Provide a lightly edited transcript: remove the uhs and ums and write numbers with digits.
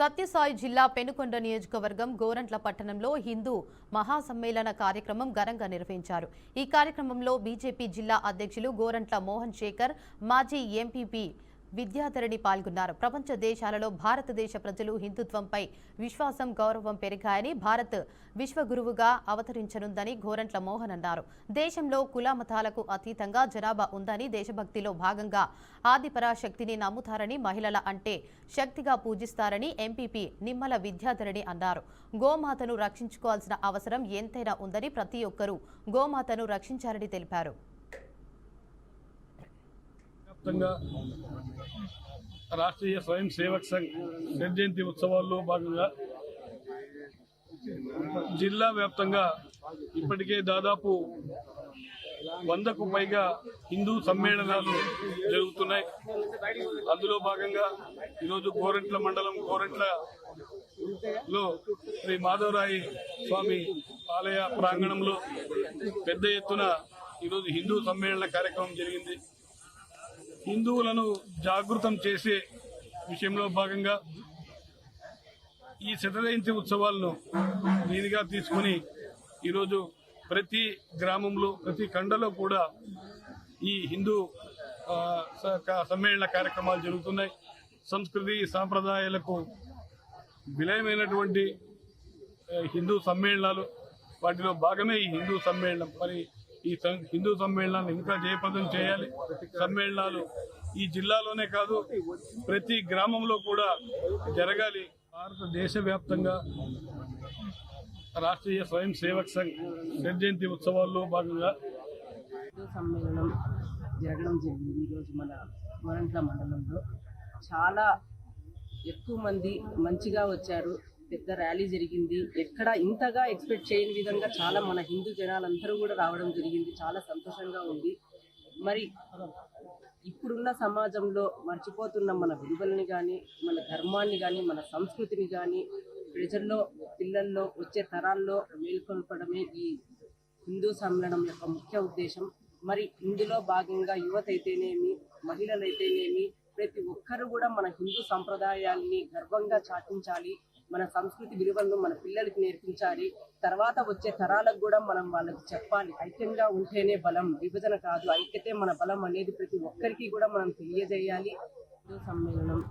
సత్యసాయి జిల్లా పెనుకొండ నియోజకవర్గం గోరంట్ల పట్టణంలో హిందూ మహాసమ్మేళన కార్యక్రమం ఘనంగా నిర్వహించారు। ఈ కార్యక్రమంలో బీజేపీ జిల్లా అధ్యక్షులు గోరంట్ల మోహన్ శేఖర్, మాజీ ఎంపీపీ విద్యాధరణి పాల్గొన్నారు। ప్రపంచ దేశాలలో భారతదేశ ప్రజలు హిందుత్వంపై విశ్వాసం, గౌరవం పెరిగాయని, భారత్ విశ్వగురువుగా అవతరించనుందని గోరంట్ల మోహన్ అన్నారు। దేశంలో కుల మతాలకు అతీతంగా జనాభా ఉందని, దేశభక్తిలో భాగంగా ఆదిపరాశక్తిని నమ్ముతారని, మహిళల అంటే శక్తిగా పూజిస్తారని ఎంపీపీ నిమ్మల విద్యాధరణి అన్నారు। గోమాతను రక్షించుకోవాల్సిన అవసరం ఎంతైనా ఉందని, ప్రతి ఒక్కరూ గోమాతను రక్షించాలని తెలిపారు। రాష్ట్రీయ స్వయం సేవక్ సంఘ్ జయంతి ఉత్సవాల్లో భాగంగా జిల్లా వ్యాప్తంగా ఇప్పటికే దాదాపు 100కు పైగా హిందూ సమ్మేళనాలు జరుగుతున్నాయి। అందులో భాగంగా ఈరోజు గోరంట్ల మండలం గోరంట్లలో శ్రీ మాధవరాయి స్వామి ఆలయ ప్రాంగణంలో పెద్ద ఎత్తున ఈరోజు హిందూ సమ్మేళన కార్యక్రమం జరిగింది। హిందువులను జాగృతం చేసే విషయంలో భాగంగా ఈ జయంతి ఉత్సవాలను దీనిగా తీసుకుని ఈరోజు ప్రతి గ్రామంలో, ప్రతి ఖండలో కూడా ఈ హిందూ సమ్మేళన కార్యక్రమాలు జరుగుతున్నాయి। సంస్కృతి సాంప్రదాయాలకు విలయమైనటువంటి హిందూ సమ్మేళనాలు, వాటిలో భాగమే ఈ హిందూ సమ్మేళనం। మరి ఈ హిందూ సమ్మేళనాన్ని ఇంకా జయప్రదం చేయాలి। సమ్మేళనాలు ఈ జిల్లాలోనే కాదు, ప్రతి గ్రామంలో కూడా జరగాలి। భారతదేశ వ్యాప్తంగా రాష్ట్రీయ స్వయం సేవక్ సంఘ్ జయంతి ఉత్సవాల్లో భాగంగా హిందూ సమ్మేళనం జరగడం జరిగింది। ఈరోజు మన గోరంట్ల మండలంలో చాలా ఎక్కువ మంది మంచిగా వచ్చారు। పెద్ద ర్యాలీ జరిగింది। ఎక్కడ ఇంతగా ఎక్స్పెక్ట్ చేయని విధంగా చాలా మన హిందూ జనాలందరూ కూడా రావడం జరిగింది। చాలా సంతోషంగా ఉంది। మరి ఇప్పుడున్న సమాజంలో మర్చిపోతున్న మన విలువలని కానీ, మన ధర్మాన్ని కానీ, మన సంస్కృతిని కానీ ప్రజల్లో, పిల్లల్లో, వచ్చే తరాల్లో మేల్కొల్పడమే ఈ హిందూ సమ్మేళనం యొక్క ముఖ్య ఉద్దేశం। మరి ఇందులో భాగంగా యువత అయితేనేమి, మహిళలైతేనేమి, ప్రతి ఒక్కరు కూడా మన హిందూ సంప్రదాయాల్ని గర్వంగా చాటించాలి। మన సంస్కృతి విలువలను మన పిల్లలకి నేర్పించాలి। తర్వాత వచ్చే తరాలకు కూడా మనం వాళ్ళకి చెప్పాలి, ఐక్యంగా ఉంటేనే బలం, విభజన కాదు, ఐక్యతే మన బలం అనేది ప్రతి ఒక్కరికి కూడా మనం తెలియజేయాలి। హిందూ సమ్మేళనం